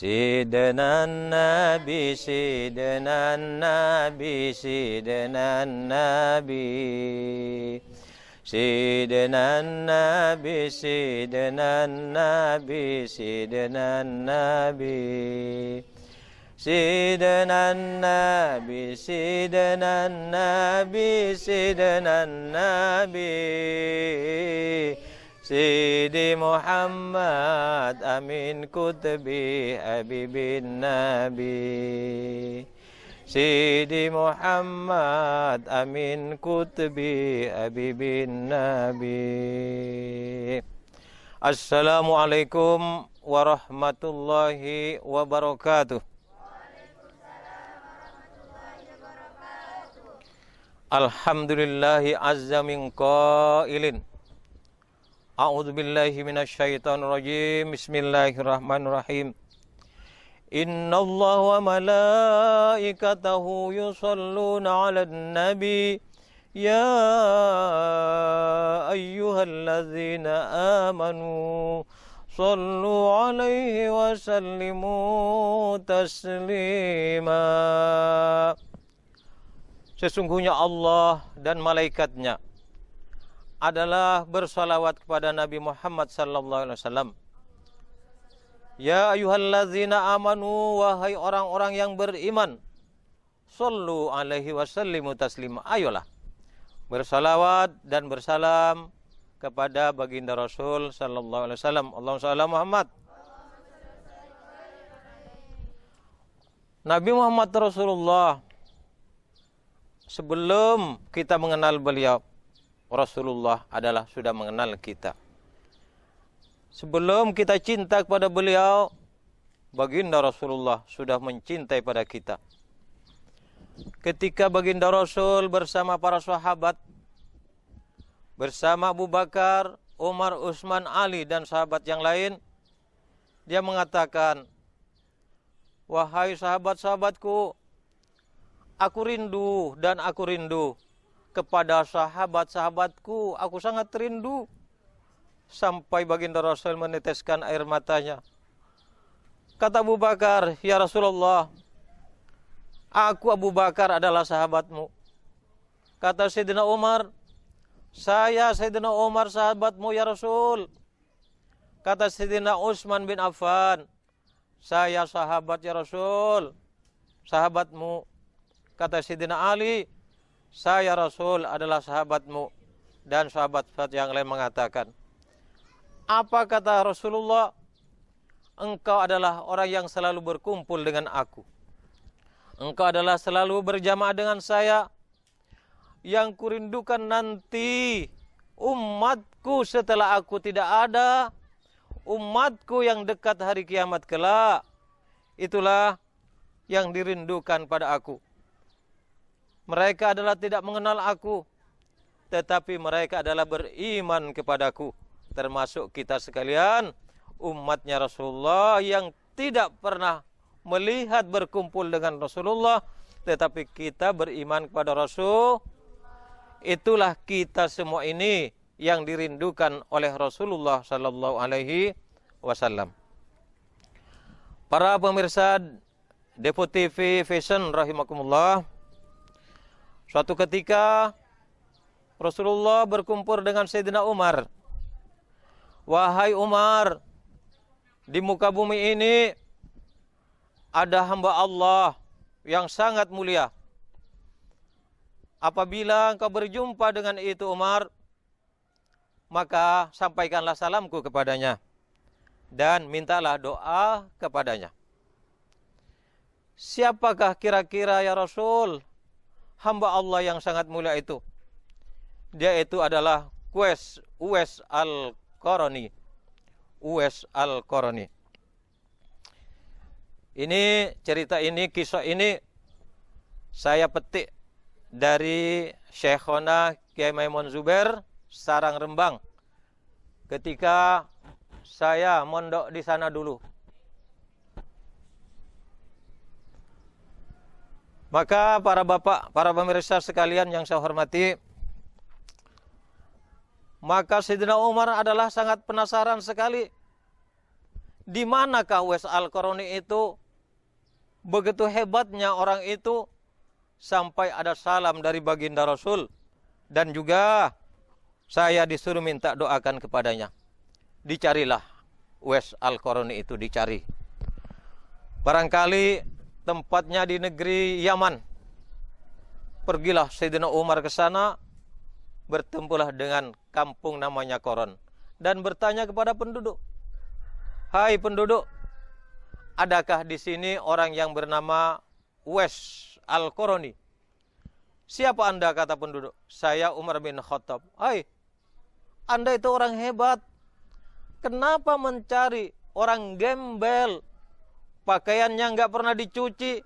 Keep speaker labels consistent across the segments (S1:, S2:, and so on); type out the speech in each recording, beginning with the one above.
S1: سيدنا النبي سيدنا النبي سيدنا النبي سيدنا النبي سيدنا النبي سيدنا النبي سيدنا النبي سيدنا النبي سيدنا النبي سيدي محمد أمين كتبي حبيب النبي سيدي محمد أمين كتبي حبيب النبي. Assalamualaikum warahmatullahi wabarakatuh. Alhamdulillahi azza min qailin. A'udzu billahi minasyaitonir rajim. Bismillahirrahmanirrahim. Innallaha wa malaikatahu yusholluna 'alan nabi ya ayyuhalladzina amanu shallu 'alaihi wa sallimu taslima. Sesungguhnya Allah dan malaikatnya adalah bersalawat kepada Nabi Muhammad sallallahu alaihi wasallam. Ya ayyuhalladzina amanu, wahai orang-orang yang beriman, shallu alaihi wasallimu taslima. Ayolah bersalawat dan bersalam kepada baginda Rasul sallallahu alaihi wasallam. Allahumma shalli Muhammad. Nabi Muhammad Rasulullah, sebelum kita mengenal beliau, Rasulullah adalah sudah mengenal kita. Sebelum kita cinta kepada beliau, baginda Rasulullah sudah mencintai pada kita. Ketika baginda Rasul bersama para sahabat, bersama Abu Bakar, Umar, Utsman, Ali dan sahabat yang lain, dia mengatakan, wahai sahabat-sahabatku, aku rindu dan aku rindu kepada sahabat-sahabatku, aku sangat rindu. Sampai baginda Rasul meneteskan air matanya. Kata Abu Bakar, ya Rasulullah, aku Abu Bakar adalah sahabatmu. Kata Sayyidina Umar, saya Sayyidina Umar sahabatmu ya Rasul. Kata Sayyidina Utsman bin Affan, saya sahabat ya Rasul, sahabatmu. Kata Sayyidina Ali, saya Rasul adalah sahabatmu. Dan sahabat-sahabat yang lain mengatakan, apa kata Rasulullah? Engkau adalah orang yang selalu berkumpul dengan aku. Engkau adalah selalu berjamaah dengan saya. Yang kurindukan nanti umatku setelah aku tidak ada, umatku yang dekat hari kiamat kelak, itulah yang dirindukan pada aku. Mereka adalah tidak mengenal aku, tetapi mereka adalah beriman kepadaku. Termasuk kita sekalian, umatnya Rasulullah yang tidak pernah melihat berkumpul dengan Rasulullah, tetapi kita beriman kepada Rasul. Itulah kita semua ini yang dirindukan oleh Rasulullah sallallahu alaihi wasallam. Para pemirsa Depo TV Fashion rahimakumullah, suatu ketika Rasulullah berkumpul dengan Sayyidina Umar. Wahai Umar, di muka bumi ini ada hamba Allah yang sangat mulia. Apabila engkau berjumpa dengan itu Umar, maka sampaikanlah salamku kepadanya dan mintalah doa kepadanya. Siapakah kira-kira ya Rasul hamba Allah yang sangat mulia itu? Dia itu adalah Uwais Al-Qarani. Uwais Al-Qarani. Ini cerita ini, kisah ini saya petik dari Syekhona Kiai Maimun Zubair Sarang Rembang ketika saya mondok di sana dulu. Maka para bapak, para pemirsa sekalian yang saya hormati, maka Sayyidina Umar adalah sangat penasaran sekali. Di manakah Uwais Al-Qarani itu? Begitu hebatnya orang itu sampai ada salam dari baginda Rasul. Dan juga saya disuruh minta doakan kepadanya. Dicarilah Uwais Al-Qarani itu, dicari. Barangkali tempatnya di negeri Yaman. Pergilah Sayyidina Umar ke sana, bertempulah dengan kampung namanya Qaran, dan bertanya kepada penduduk, "Hai penduduk, adakah di sini orang yang bernama Uwais Al-Qarani?" "Siapa Anda?" kata penduduk. "Saya Umar bin Khattab." "Hai, Anda itu orang hebat. Kenapa mencari orang gembel, pakaiannya nggak pernah dicuci,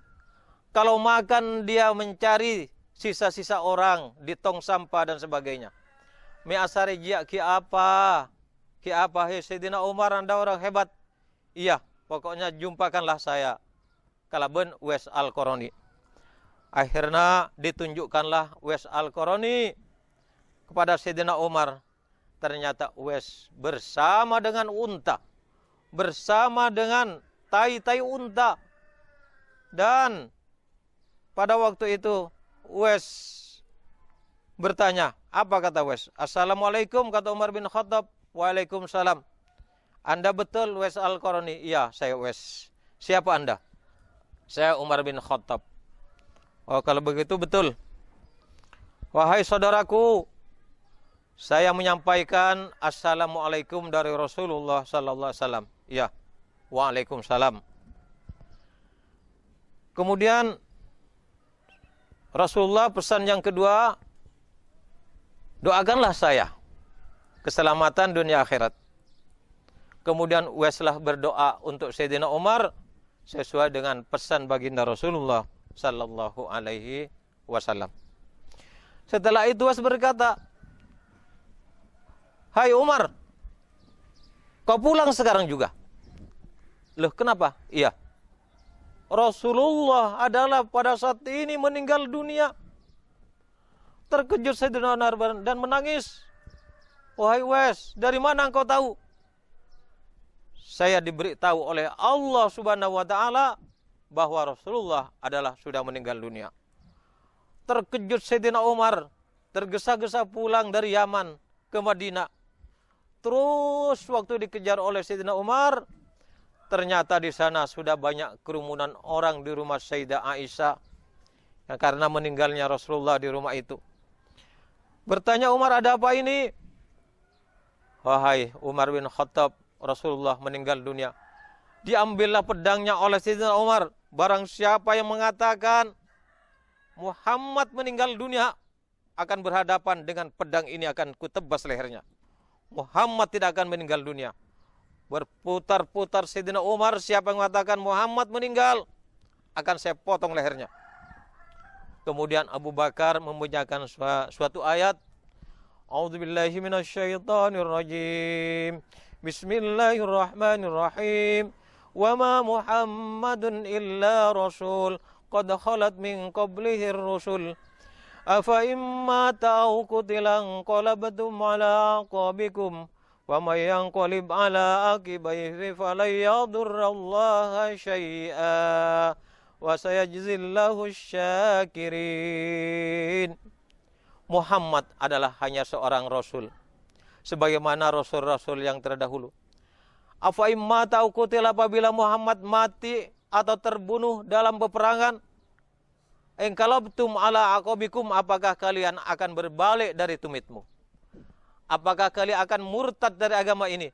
S1: kalau makan dia mencari sisa-sisa orang di tong sampah dan sebagainya. Mi asari jia ki apa? Ki apa? Hei Sayyidina Umar, Anda orang hebat." "Iya, pokoknya jumpakanlah saya kalaben Uwais Al-Qarani." Akhirnya ditunjukkanlah Uwais Al-Qarani kepada Sayyidina Umar. Ternyata Uwais bersama dengan unta, bersama dengan tai-tai unta. Dan pada waktu itu Uwais bertanya, apa kata Uwais? "Assalamualaikum," kata Umar bin Khattab. "Waalaikumsalam." "Anda betul Uwais Al-Qarani?" "Iya, saya Uwais." "Siapa Anda?" "Saya Umar bin Khattab." "Oh, kalau begitu betul. Wahai saudaraku, saya menyampaikan assalamualaikum dari Rasulullah sallallahu alaihi wasallam." "Ya, waalaikumsalam." Kemudian Rasulullah pesan yang kedua, "Doakanlah saya keselamatan dunia akhirat." Kemudian Uwaislah berdoa untuk Sayyidina Umar sesuai dengan pesan baginda Rasulullah sallallahu alaihi wasallam. Setelah itu Uwais berkata, "Hai Umar, kau pulang sekarang juga." "Loh, kenapa?" "Iya, Rasulullah adalah pada saat ini meninggal dunia." Terkejut Sayyidina Umar dan menangis. "Wahai Uwais, dari mana engkau tahu?" "Saya diberitahu oleh Allah Subhanahu wa taala bahwa Rasulullah adalah sudah meninggal dunia." Terkejut Sayyidina Umar, tergesa-gesa pulang dari Yaman ke Madinah. Terus waktu dikejar oleh Sayyidina Umar, ternyata di sana sudah banyak kerumunan orang di rumah Sayyidah Aisyah, karena meninggalnya Rasulullah di rumah itu. Bertanya Umar, "Ada apa ini?" "Wahai Umar bin Khattab, Rasulullah meninggal dunia." Diambillah pedangnya oleh Sayyidina Umar. Barang siapa yang mengatakan Muhammad meninggal dunia, akan berhadapan dengan pedang ini, akan kutebas lehernya. Muhammad tidak akan meninggal dunia. Berputar-putar Sayyidina Umar, siapa yang mengatakan Muhammad meninggal, akan saya potong lehernya. Kemudian Abu Bakar membacakan suatu ayat, "A'udzubillahi minasyaitonirrajim. Bismillahirrahmanirrahim. Wa ma Muhammadun illa rasul qad khalat min qablihi ar-rusul. Afa imma ta'u qutilan qalabtum ala aqabikum. Wa may yanqalib ala aqibaihi falan yadurrallaha syai'a wa sayajzillahu syakirin." Muhammad adalah hanya seorang rasul, sebagaimana rasul-rasul yang terdahulu. Afa imma ta'u qutil, apabila Muhammad mati atau terbunuh dalam peperangan, engkalabtum ala aqabikum, apakah kalian akan berbalik dari tumitmu? Apakah kalian akan murtad dari agama ini?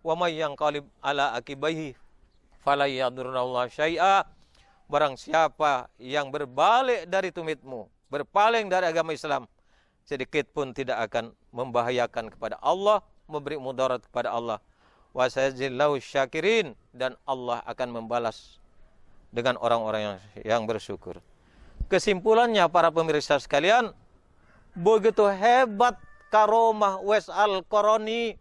S1: Wa may yanqalib ala aqibaihi fala yadurrullah syai'a. Barang siapa yang berbalik dari tumitmu, berpaling dari agama Islam, sedikit pun tidak akan membahayakan kepada Allah, memberi mudarat kepada Allah. Wa sayajzillahu syakirin, dan Allah akan membalas dengan orang-orang yang bersyukur. Kesimpulannya para pemirsa sekalian, begitu hebat karomah Uwais Al-Qarani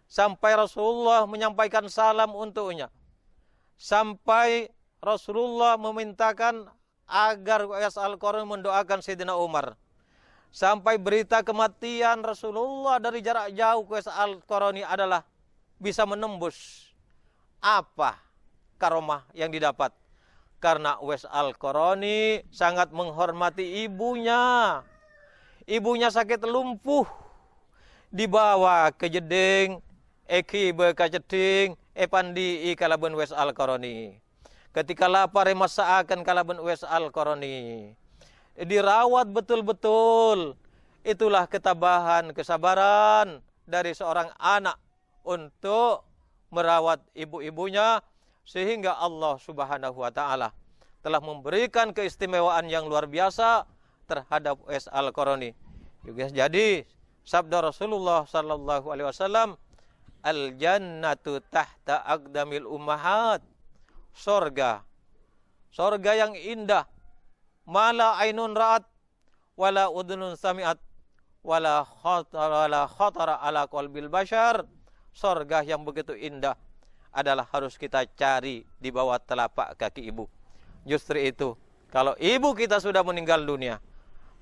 S1: sampai Rasulullah menyampaikan salam untuknya, sampai Rasulullah memintakan agar Uwais Al-Qarani mendoakan Sayyidina Umar, sampai berita kematian Rasulullah dari jarak jauh Uwais Al-Qarani adalah bisa menembus Apa karomah yang didapat? Karena Uwais Al-Qarani sangat menghormati ibunya. Ibunya sakit lumpuh, dibawa ke jeding, eki bekajeding, epandi kalaban Uwais Al-Qarani. Ketika lapar masaakan kalaban Uwais Al-Qarani. Dirawat betul-betul. Itulah ketabahan, kesabaran dari seorang anak untuk merawat ibu-ibunya, sehingga Allah Subhanahu wa taala telah memberikan keistimewaan yang luar biasa terhadap Uwais Al-Qarani. Juga jadi sabda Rasulullah sallallahu alaihi wasallam, al jannatu tahta aqdamil ummahat. Surga yang indah, mala ainun ra'at wala udhunun sami'at wala khatara ala qalbil bashar. Surga yang begitu indah adalah harus kita cari di bawah telapak kaki ibu. Justru itu, kalau ibu kita sudah meninggal dunia,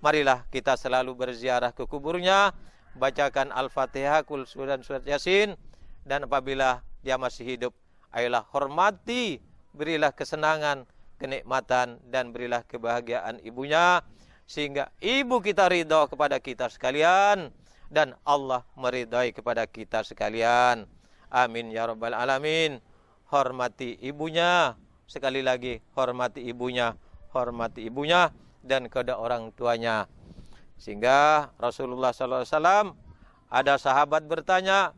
S1: marilah kita selalu berziarah ke kuburnya, bacakan Al-Fatihah, Qul dan surat Yasin, dan apabila dia masih hidup, ayolah hormati, berilah kesenangan, kenikmatan, dan berilah kebahagiaan ibunya, sehingga ibu kita ridho kepada kita sekalian, dan Allah meridhai kepada kita sekalian. Amin ya rabbal alamin. Hormati ibunya. Sekali lagi, hormati ibunya. Hormati ibunya dan kedua orang tuanya. Sehingga Rasulullah SAW, ada sahabat bertanya,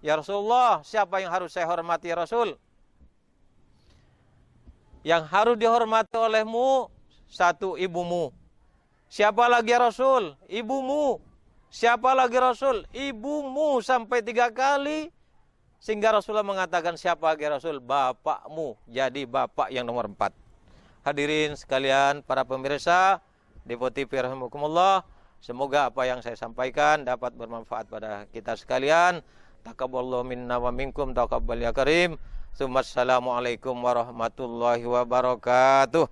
S1: ya Rasulullah, siapa yang harus saya hormati ya Rasul? Yang harus dihormati olehmu, satu, ibumu. Siapa lagi ya Rasul? Ibumu. Siapa lagi Rasul? Ibumu, sampai 3 kali. Sehingga Rasulullah mengatakan, siapa lagi Rasul? Bapakmu. Jadi bapak yang nomor 4. Hadirin sekalian, para pemirsa Devo TV rahimakumullah, semoga apa yang saya sampaikan dapat bermanfaat pada kita sekalian. Taqabbalallahu minna wa minkum taqabbal ya karim. Assalamualaikum warahmatullahi wabarakatuh.